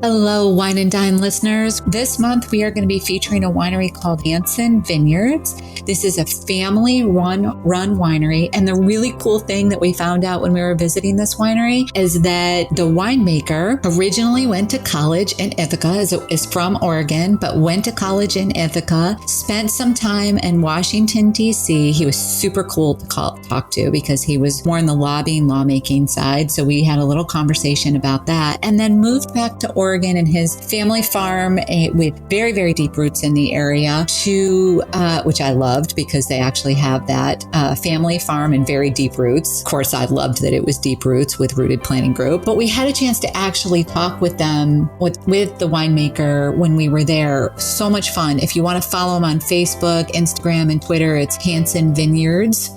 Hello, Wine and Dine listeners. This month, we are going to be featuring a winery called Hanson Vineyards. This is a family-run winery. And the really cool thing that we found out when we were visiting this winery is that the winemaker originally went to college in Ithaca, is from Oregon, but went to college in Ithaca, spent some time in Washington, D.C. He was super cool to talk to because he was more in the lawmaking side. So we had a little conversation about that, and then moved back to Oregon and his family farm with very, very deep roots in the area to, which I loved because they actually have that family farm and very deep roots. Of course, I loved that it was deep roots with Rooted Planning Group, but we had a chance to actually talk with them, with the winemaker when we were there. So much fun. If you want to follow him on Facebook, Instagram, and Twitter, it's Hanson Vineyards.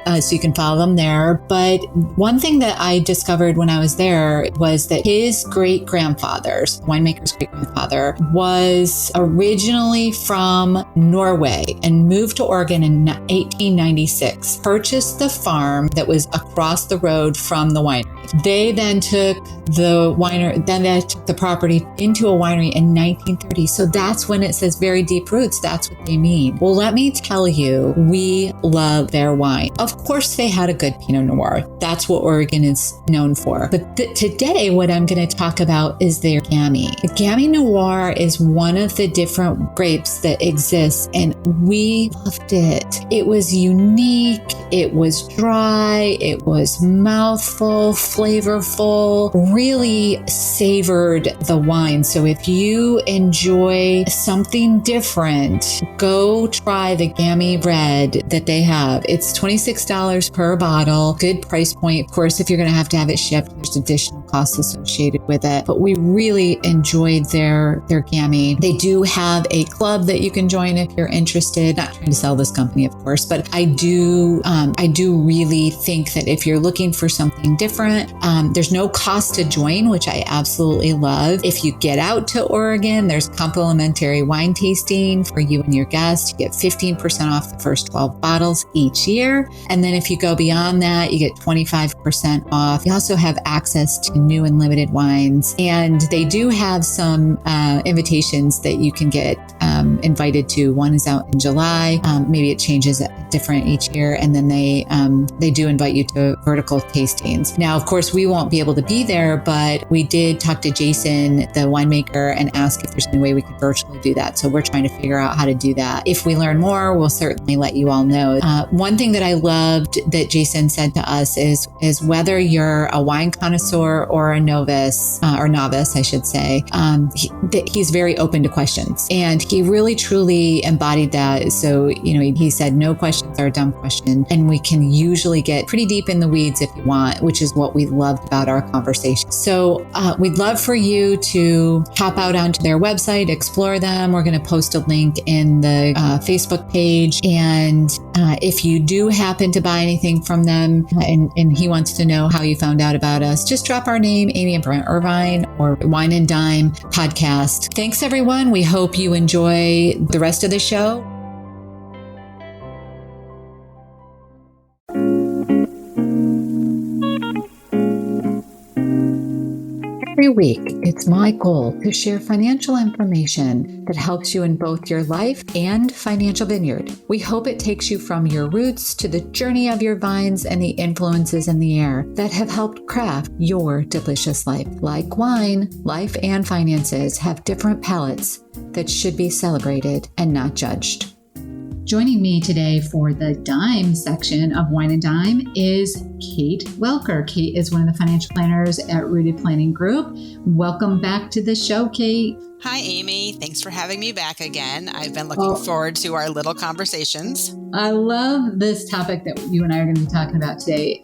So you can follow them there. But one thing that I discovered when I was there was that his great-grandfather's winemaker's great-grandfather was originally from Norway and moved to Oregon in 1896, purchased the farm that was across the road from the winery. They then took the property into a winery in 1930. So that's when it says very deep roots. That's what they mean. Well, let me tell you, we love their wine. Of course, they had a good Pinot Noir. That's what Oregon is known for. But today, what I'm going to talk about is their Gamay. The Gamay Noir is one of the different grapes that exists, and we loved it. It was unique. It was dry. It was mouthful, flavorful, really savored the wine. So if you enjoy something different, go try the Gamay Red that they have. It's $26 per bottle. Good price point. Of course, if you're going to have it shipped, there's additional costs associated with it. But we really enjoyed their Gamay. They do have a club that you can join if you're interested. Not trying to sell this company, of course, but I do really think that if you're looking for something different, there's no cost to join, which I absolutely love. If you get out to Oregon, there's complimentary wine tasting for you and your guests. You get 15% off the first 12 bottles each year. And then if you go beyond that, you get 25% off. You also have access to new and limited wines. And they do have some invitations that you can get invited to. One is out in July. Maybe it changes different each year. And then they do invite you to vertical tastings. Now, of course, we won't be able to be there, but we did talk to Jason, the winemaker, and ask if there's any way we could virtually do that. So we're trying to figure out how to do that. If we learn more, we'll certainly let you all know. One thing that I loved that Jason said to us is whether you're a wine connoisseur or a novice, I should say, he's very open to questions. And he really, truly embodied that. So, he said no questions are a dumb question. And we can usually get pretty deep in the weeds if you want, which is what we loved about our conversation. So we'd love for you to hop out onto their website, explore them. We're going to post a link in the Facebook page. And if you do happen to buy anything from them and he wants to know how you found out about us, just drop our name, Amy Irvine, or Wine and Dime Podcast. Thanks, everyone. We hope you enjoy the rest of the show. Every week, it's my goal to share financial information that helps you in both your life and financial vineyard. We hope it takes you from your roots to the journey of your vines and the influences in the air that have helped craft your delicious life. Like wine, life and finances have different palates that should be celebrated and not judged. Joining me today for the Dime section of Wine and Dime is Kate Welker. Kate is one of the financial planners at Rooted Planning Group. Welcome back to the show, Kate. Hi, Amy. Thanks for having me back again. I've been looking forward to our little conversations. I love this topic that you and I are going to be talking about today.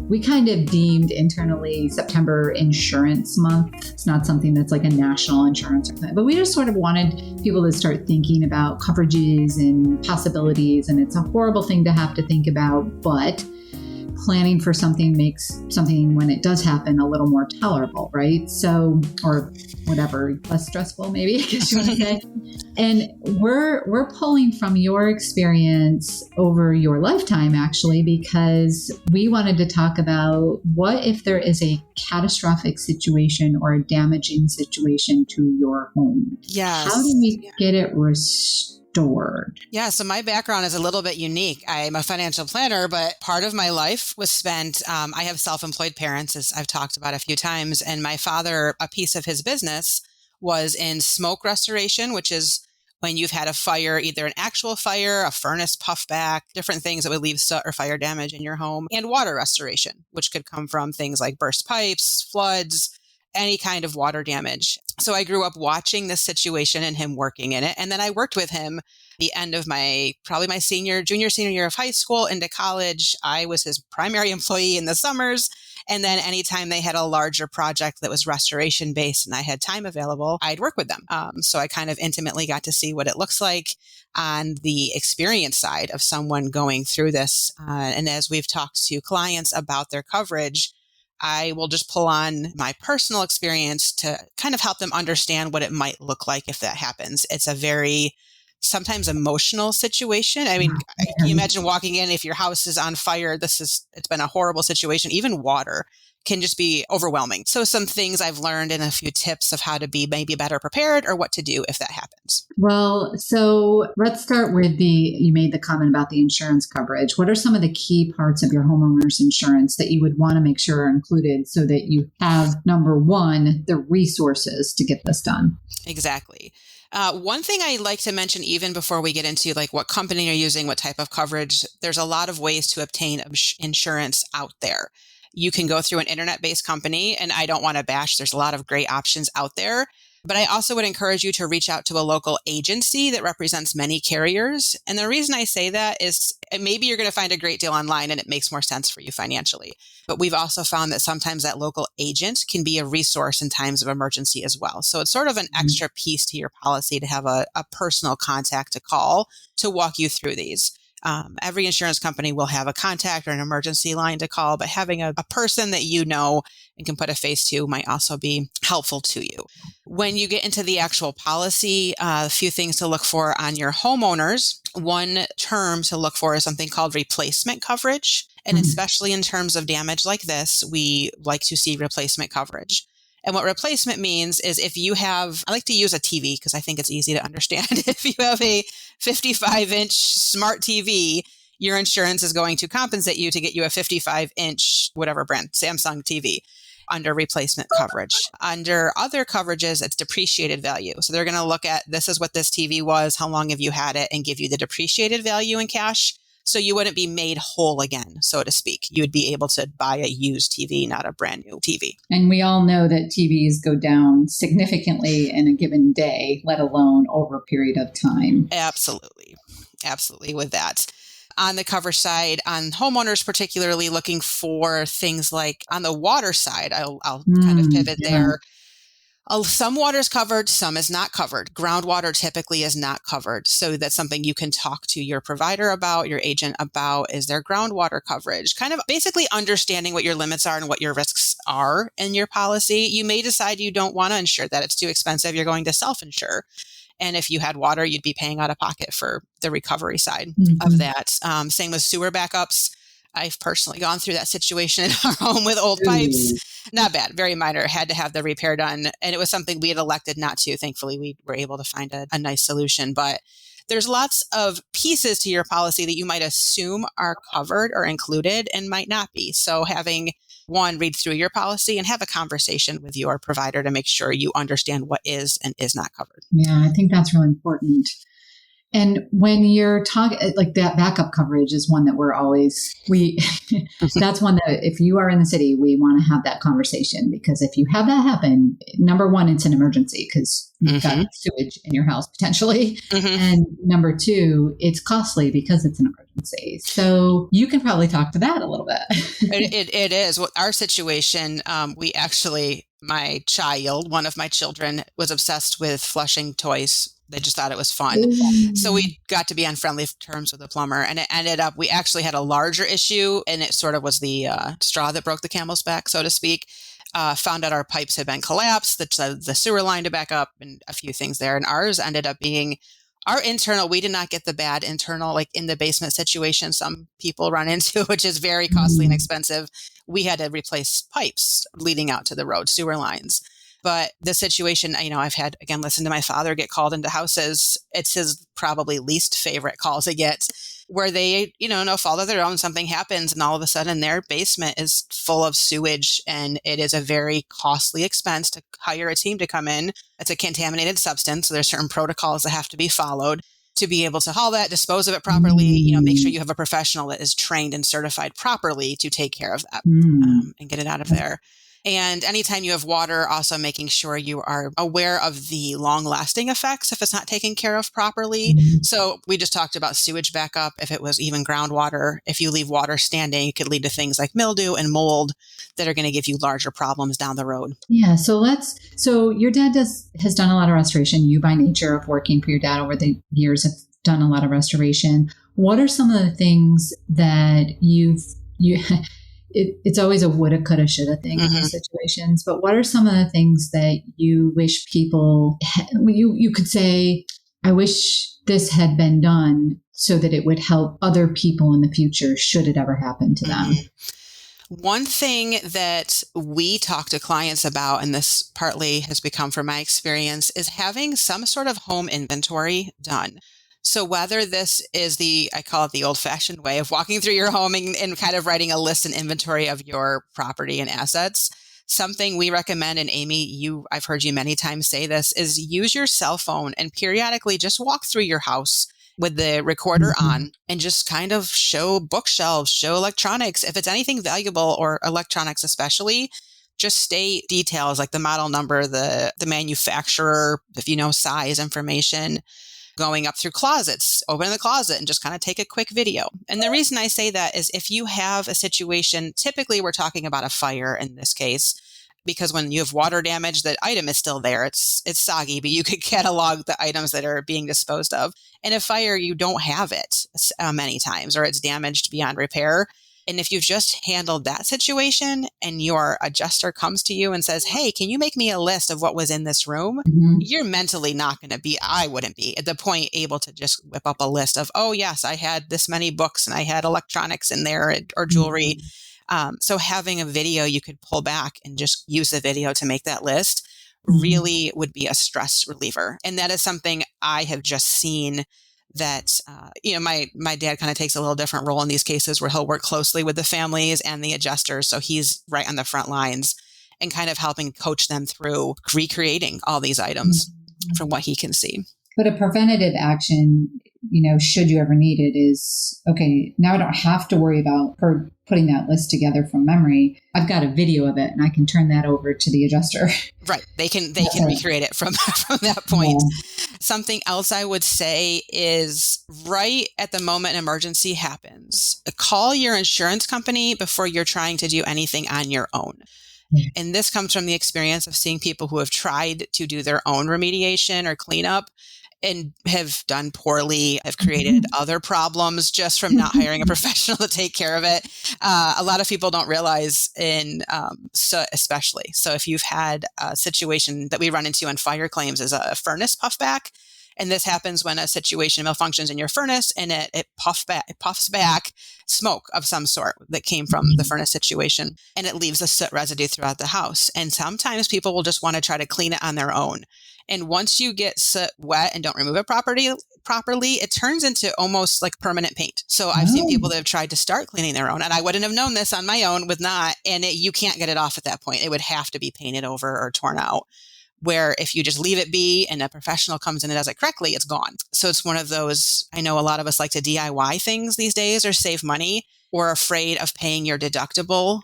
We kind of deemed internally September Insurance Month. It's not something that's like a national insurance or something, but we just sort of wanted people to start thinking about coverages and possibilities. And it's a horrible thing to have to think about, but planning for something makes something, when it does happen, a little more tolerable, right? So, or whatever, less stressful, maybe, I guess you want to say. And we're pulling from your experience over your lifetime, actually, because we wanted to talk about what if there is a catastrophic situation or a damaging situation to your home? Yes. How do we get it restored? Yeah, so my background is a little bit unique. I'm a financial planner, but part of my life was spent, I have self-employed parents, as I've talked about a few times, and my father, a piece of his business was in smoke restoration, which is when you've had a fire, either an actual fire, a furnace puffback, different things that would leave soot or fire damage in your home, and water restoration, which could come from things like burst pipes, floods, any kind of water damage. So I grew up watching this situation and him working in it. And then I worked with him the end of probably my senior year of high school into college. I was his primary employee in the summers. And then anytime they had a larger project that was restoration based and I had time available, I'd work with them. So I kind of intimately got to see what it looks like on the experience side of someone going through this. And as we've talked to clients about their coverage, I will just pull on my personal experience to kind of help them understand what it might look like if that happens. It's a very sometimes emotional situation. I mean, can you imagine walking in, if your house is on fire, it's been a horrible situation. Even water can just be overwhelming. So some things I've learned and a few tips of how to be maybe better prepared or what to do if that happens. Well, so let's start with you made the comment about the insurance coverage. What are some of the key parts of your homeowner's insurance that you would want to make sure are included so that you have, number one, the resources to get this done? Exactly. One thing I like to mention, even before we get into like what company you're using, what type of coverage, there's a lot of ways to obtain insurance out there. You can go through an internet-based company, and I don't want to bash. There's a lot of great options out there. But I also would encourage you to reach out to a local agency that represents many carriers. And the reason I say that is maybe you're going to find a great deal online and it makes more sense for you financially. But we've also found that sometimes that local agent can be a resource in times of emergency as well. So it's sort of an extra piece to your policy to have a personal contact to call to walk you through these. Every insurance company will have a contact or an emergency line to call, but having a person that you know and can put a face to might also be helpful to you. When you get into the actual policy, a few things to look for on your homeowners. One term to look for is something called replacement coverage. And especially in terms of damage like this, we like to see replacement coverage. And what replacement means is if you have, I like to use a TV because I think it's easy to understand. If you have a 55-inch smart TV, your insurance is going to compensate you to get you a 55-inch, whatever brand, Samsung TV under replacement coverage. Under other coverages, it's depreciated value. So they're going to look at, this is what this TV was, how long have you had it, and give you the depreciated value in cash. So you wouldn't be made whole again, so to speak. You would be able to buy a used TV, not a brand new TV. And we all know that TVs go down significantly in a given day, let alone over a period of time. Absolutely. Absolutely with that. On the cover side, on homeowners, particularly looking for things like on the water side, I'll kind of pivot there. Some water is covered, some is not covered. Groundwater typically is not covered. So that's something you can talk to your provider about, your agent about. Is there groundwater coverage? Kind of basically understanding what your limits are and what your risks are in your policy. You may decide you don't want to insure that. It's too expensive. You're going to self-insure. And if you had water, you'd be paying out of pocket for the recovery side of that. Same with sewer backups. I've personally gone through that situation in our home with old pipes. Not bad, very minor. Had to have the repair done. And it was something we had elected not to. Thankfully, we were able to find a nice solution. But there's lots of pieces to your policy that you might assume are covered or included and might not be. So having one, read through your policy and have a conversation with your provider to make sure you understand what is and is not covered. Yeah, I think that's really important. And when you're talking, like that backup coverage is one that that's one that if you are in the city, we want to have that conversation, because if you have that happen, number one, it's an emergency because you've got sewage in your house potentially. And number two, it's costly because it's an emergency. So you can probably talk to that a little bit. It is. Well, our situation, one of my children was obsessed with flushing toys They just thought it was fun. Ooh. So we got to be on friendly terms with the plumber, and it ended up, we actually had a larger issue, and it sort of was the straw that broke the camel's back, so to speak. Found out our pipes had been collapsed, the sewer line to back up, and a few things there. And ours ended up being our internal. We did not get the bad internal, like in the basement situation some people run into, which is very costly and expensive. We had to replace pipes leading out to the road, sewer lines. But the situation, I've had, again, listen to my father get called into houses. It's his probably least favorite calls he gets, where they, no fault of their own, something happens, and all of a sudden their basement is full of sewage, and it is a very costly expense to hire a team to come in. It's a contaminated substance, so there's certain protocols that have to be followed to be able to haul that, dispose of it properly, make sure you have a professional that is trained and certified properly to take care of that and get it out of there. And anytime you have water, also making sure you are aware of the long-lasting effects if it's not taken care of properly. So we just talked about sewage backup. If it was even groundwater, if you leave water standing, it could lead to things like mildew and mold that are going to give you larger problems down the road. Yeah. So your dad has done a lot of restoration. You, by nature of working for your dad over the years, have done a lot of restoration. What are some of the things that it's always a woulda, coulda, shoulda thing in those situations. But what are some of the things that you wish people, you could say, I wish this had been done so that it would help other people in the future should it ever happen to them? One thing that we talk to clients about, and this partly has become from my experience, is having some sort of home inventory done. So whether this is I call it the old-fashioned way of walking through your home and kind of writing a list and inventory of your property and assets, something we recommend, and Amy, I've heard you many times say this, is use your cell phone and periodically just walk through your house with the recorder on and just kind of show bookshelves, show electronics. If it's anything valuable, or electronics especially, just state details like the model number, the manufacturer, if size information. Going up through closets, open the closet and just kind of take a quick video. And the reason I say that is if you have a situation, typically we're talking about a fire in this case, because when you have water damage, the item is still there. It's soggy, but you could catalog the items that are being disposed of. In a fire, you don't have it many times, or it's damaged beyond repair. And if you've just handled that situation and your adjuster comes to you and says, hey, can you make me a list of what was in this room? You're mentally not going to be, I wouldn't be at the point able to just whip up a list of, oh yes, I had this many books and I had electronics in there or jewelry. So having a video you could pull back and just use the video to make that list really would be a stress reliever. And that is something I have just seen that, my dad kind of takes a little different role in these cases where he'll work closely with the families and the adjusters. So he's right on the front lines and kind of helping coach them through recreating all these items from what he can see. But a preventative action, should you ever need it, is, okay, now I don't have to worry about her putting that list together from memory. I've got a video of it and I can turn that over to the adjuster. Right. They can recreate it from that point. Yeah. Something else I would say is right at the moment an emergency happens, call your insurance company before you're trying to do anything on your own. And this comes from the experience of seeing people who have tried to do their own remediation or cleanup and have done poorly, have created other problems just from not hiring a professional to take care of it. A lot of people don't realize especially. So if you've had a situation that we run into on fire claims is a furnace puffback. And this happens when a situation malfunctions in your furnace and it puffs back smoke of some sort that came from the furnace situation, and it leaves a soot residue throughout the house. And sometimes people will just want to try to clean it on their own. And once you get soot wet and don't remove it properly, it turns into almost like permanent paint. So I've seen people that have tried to start cleaning their own, and I wouldn't have known this on my own with not, and you can't get it off at that point. It would have to be painted over or torn out. Where if you just leave it be and a professional comes in and does it correctly, it's gone. So it's one of those, I know a lot of us like to DIY things these days or save money. We're afraid of paying your deductible,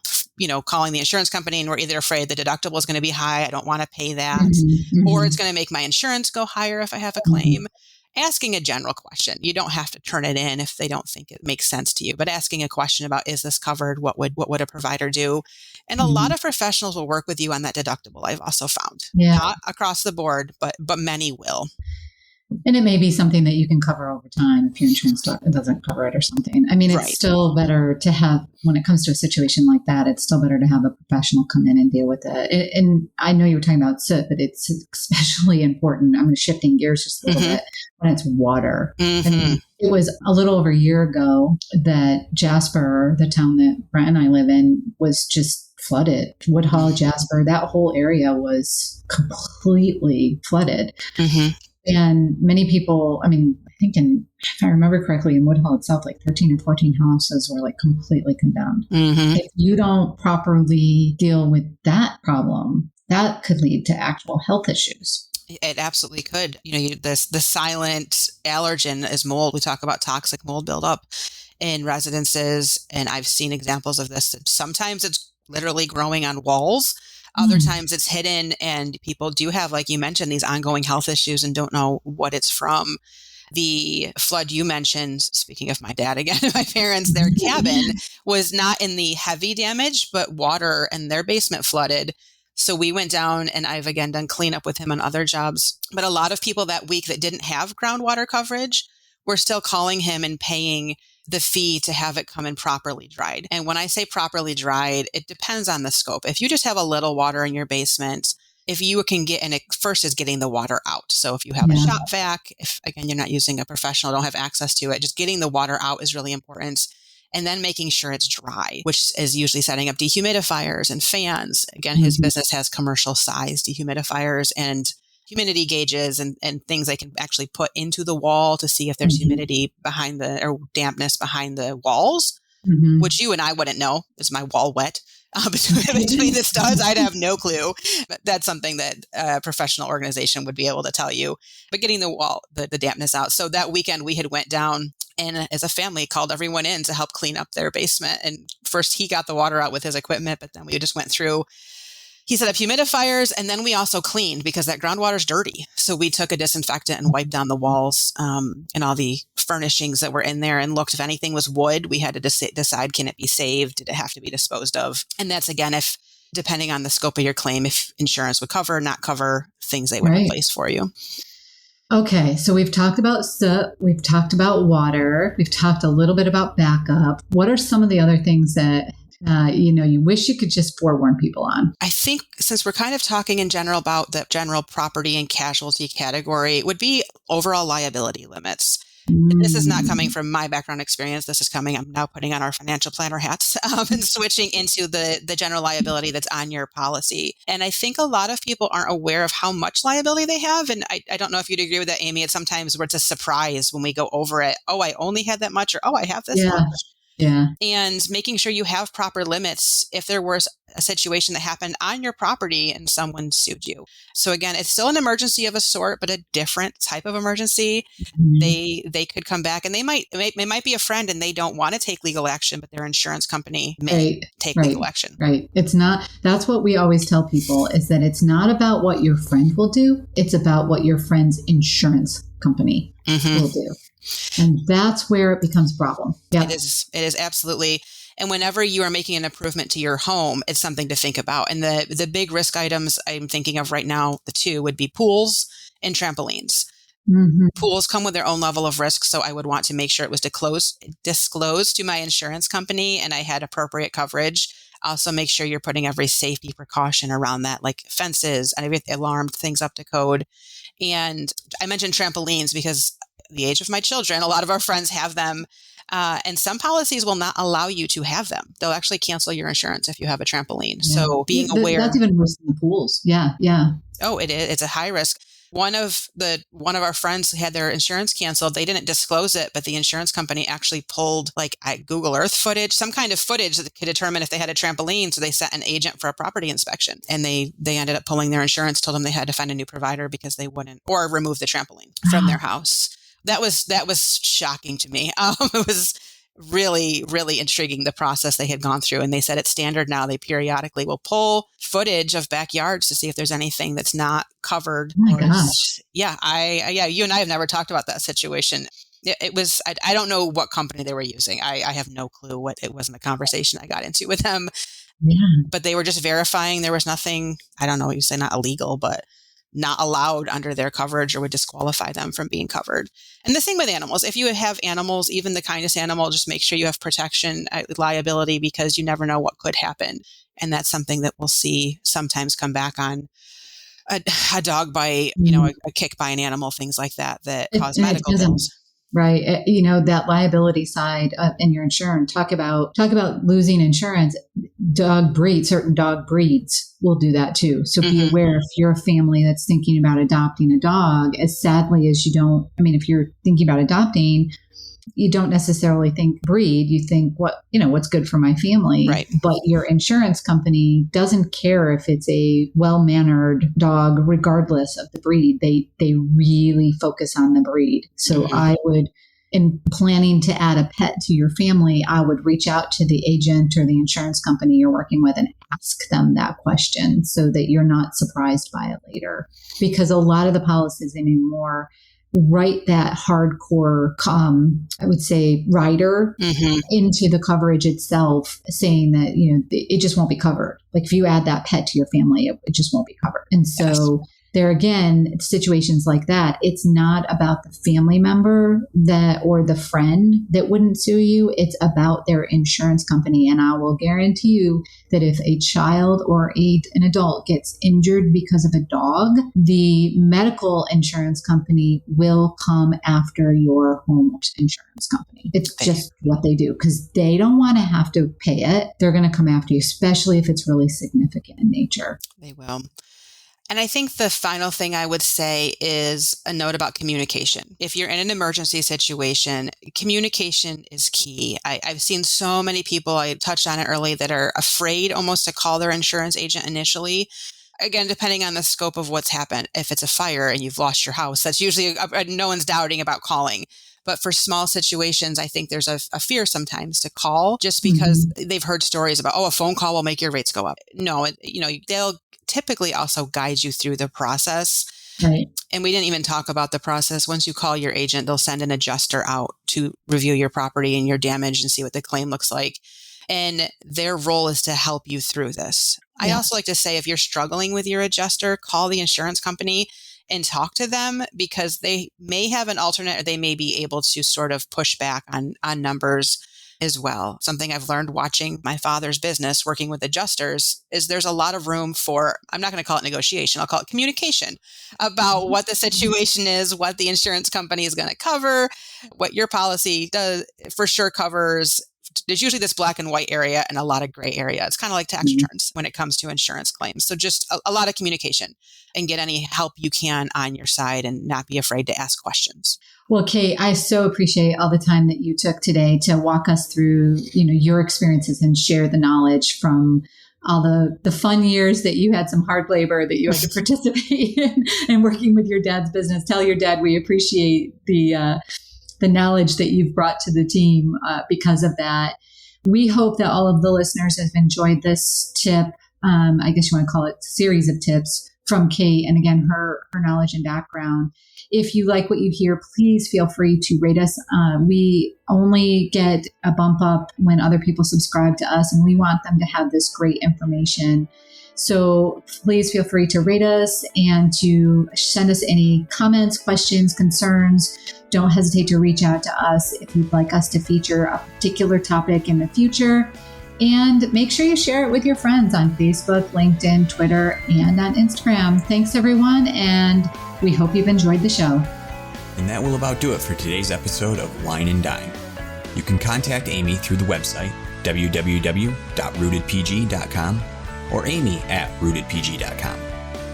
calling the insurance company, and we're either afraid the deductible is going to be high, I don't want to pay that, or it's going to make my insurance go higher if I have a claim. Asking a general question. You don't have to turn it in if they don't think it makes sense to you, but asking a question about, is this covered? What would a provider do? And a lot of professionals will work with you on that deductible. I've also found not across the board, but many will. And it may be something that you can cover over time if your insurance doesn't cover it or something. I mean, it's Right. still better to have, when it comes to a situation like that, it's still better to have a professional come in and deal with it. And I know you were talking about soot, but it's especially important. I'm shifting gears just a little bit when it's water. And it was a little over a year ago that Jasper, the town that Brent and I live in, was just flooded. Woodhull, Jasper, that whole area was completely flooded. And many people, I think if I remember correctly, in Woodhull itself, like 13 or 14 houses were like completely condemned. If you don't properly deal with that problem, that could lead to actual health issues. It absolutely could. The silent allergen is mold. We talk about toxic mold buildup in residences, and I've seen examples of this. Sometimes it's literally growing on walls. Other times it's hidden, and people do have, like you mentioned, these ongoing health issues and don't know what it's from. The flood you mentioned, speaking of my dad again, my parents, their cabin was not in the heavy damage, but water and their basement flooded. So we went down, and I've again done cleanup with him on other jobs. But a lot of people that week that didn't have groundwater coverage were still calling him and paying the fee to have it come in properly dried. And when I say properly dried, it depends on the scope. If you just have a little water in your basement, if you can get, and it first is getting the water out. So if you have a shop vac, if again, you're not using a professional, don't have access to it, just getting the water out is really important. And then making sure it's dry, which is usually setting up dehumidifiers and fans. Again, his business has commercial size dehumidifiers and humidity gauges and things they can actually put into the wall to see if there's humidity behind or dampness behind the walls, which you and I wouldn't know. Is my wall wet? Between the studs, I'd have no clue. But that's something that a professional organization would be able to tell you. But getting the dampness out. So that weekend we had went down and as a family called everyone in to help clean up their basement. And first he got the water out with his equipment, but then we just went through. He set up humidifiers, and then we also cleaned because that groundwater is dirty. So we took a disinfectant and wiped down the walls and all the furnishings that were in there and looked if anything was wood. We had to decide, can it be saved? Did it have to be disposed of? And that's, again, if depending on the scope of your claim, if insurance would cover, not cover, things they would replace for you. Okay, so we've talked about soot, we've talked about water, we've talked a little bit about backup. What are some of the other things that you wish you could just forewarn people on? I think since we're kind of talking in general about the general property and casualty category, it would be overall liability limits. This is not coming from my background experience. This is coming, I'm now putting on our financial planner hats and switching into the general liability that's on your policy. And I think a lot of people aren't aware of how much liability they have. And I don't know if you'd agree with that, Amy. It's sometimes where it's a surprise when we go over it. Oh, I only had that much, or oh, I have this much. Yeah. And making sure you have proper limits if there was a situation that happened on your property and someone sued you. So again, it's still an emergency of a sort, but a different type of emergency. They could come back and they might be a friend and they don't want to take legal action, but their insurance company may take legal action. Right. It's not, that's what we always tell people, is that it's not about what your friend will do. It's about what your friend's insurance company will do. And that's where it becomes a problem. Yeah, It is absolutely. And whenever you are making an improvement to your home, it's something to think about. And the big risk items I'm thinking of right now, the two would be pools and trampolines. Pools come with their own level of risk. So I would want to make sure it was disclosed to my insurance company and I had appropriate coverage. Also make sure you're putting every safety precaution around that, like fences and every alarmed things up to code. And I mentioned trampolines because the age of my children, a lot of our friends have them. And some policies will not allow you to have them. They'll actually cancel your insurance if you have a trampoline. Yeah. So being aware. That's even worse than the pools. Yeah. Oh, it is. It's a high risk. One of our friends had their insurance canceled. They didn't disclose it, but the insurance company actually pulled Google Earth footage, some kind of footage that could determine if they had a trampoline. So they sent an agent for a property inspection and they ended up pulling their insurance, told them they had to find a new provider because they wouldn't, or remove the trampoline from their house. That was shocking to me. It was really, really intriguing, the process they had gone through. And they said it's standard now. They periodically will pull footage of backyards to see if there's anything that's not covered. Oh my gosh. Yeah, you and I have never talked about that situation. It was, I don't know what company they were using. I have no clue what it was in the conversation I got into with them. Yeah. But they were just verifying there was nothing, I don't know, you say not illegal, but not allowed under their coverage or would disqualify them from being covered. And the thing with animals, if you have animals, even the kindest animal, just make sure you have protection, liability, because you never know what could happen. And that's something that we'll see sometimes come back on a dog bite, a kick by an animal, things like that cause medical bills. Right. That liability side in your insurance, talk about losing insurance. Certain dog breeds will do that too. So be aware if you're a family that's thinking about adopting a dog, as sadly as if you're thinking about adopting, you don't necessarily think breed, you think what's good for my family. Right. But your insurance company doesn't care if it's a well-mannered dog, regardless of the breed. They really focus on the breed. So I would, in planning to add a pet to your family, I would reach out to the agent or the insurance company you're working with and ask them that question so that you're not surprised by it later. Because a lot of the policies anymore write that hardcore, I would say, rider into the coverage itself, saying that, it just won't be covered. Like if you add that pet to your family, it just won't be covered. And so there again, situations like that, it's not about the family member or the friend that wouldn't sue you. It's about their insurance company. And I will guarantee you that if a child or an adult gets injured because of a dog, the medical insurance company will come after your home insurance company. It's just what they do because they don't want to have to pay it. They're going to come after you, especially if it's really significant in nature. They will. And I think the final thing I would say is a note about communication. If you're in an emergency situation, communication is key. I've seen so many people, I touched on it early, that are afraid almost to call their insurance agent initially. Again, depending on the scope of what's happened. If it's a fire and you've lost your house, that's usually no one's doubting about calling. But for small situations, I think there's a fear sometimes to call just because they've heard stories about, a phone call will make your rates go up. No, they'll typically also guide you through the process. Right. And we didn't even talk about the process. Once you call your agent, they'll send an adjuster out to review your property and your damage and see what the claim looks like. And their role is to help you through this. I also like to say, if you're struggling with your adjuster, call the insurance company and talk to them because they may have an alternate or they may be able to sort of push back on numbers as well. Something I've learned watching my father's business, working with adjusters, is there's a lot of room for, I'm not going to call it negotiation, I'll call it communication about what the situation is, what the insurance company is going to cover, what your policy does for sure covers. There's usually this black and white area and a lot of gray area. It's kind of like tax returns when it comes to insurance claims. So just a lot of communication and get any help you can on your side and not be afraid to ask questions. Well, Kate, I so appreciate all the time that you took today to walk us through, your experiences and share the knowledge from all the fun years that you had some hard labor that you had to participate in and working with your dad's business. Tell your dad we appreciate the knowledge that you've brought to the team because of that. We hope that all of the listeners have enjoyed this tip. I guess you want to call it series of tips from Kate. And again, her knowledge and background. If you like what you hear, please feel free to rate us. We only get a bump up when other people subscribe to us, and we want them to have this great information. So please feel free to rate us and to send us any comments, questions, concerns. Don't hesitate to reach out to us if you'd like us to feature a particular topic in the future. And make sure you share it with your friends on Facebook, LinkedIn, Twitter, and on Instagram. Thanks, everyone, and we hope you've enjoyed the show. And that will about do it for today's episode of Wine and Dine. You can contact Amy through the website, www.rootedpg.com, or amy@rootedpg.com.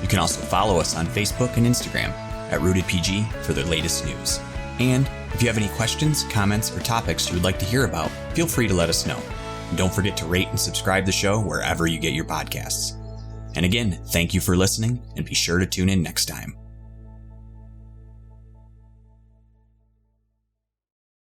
You can also follow us on Facebook and Instagram @rootedpg for the latest news. And if you have any questions, comments, or topics you would like to hear about, feel free to let us know. And don't forget to rate and subscribe the show wherever you get your podcasts. And again, thank you for listening, and be sure to tune in next time.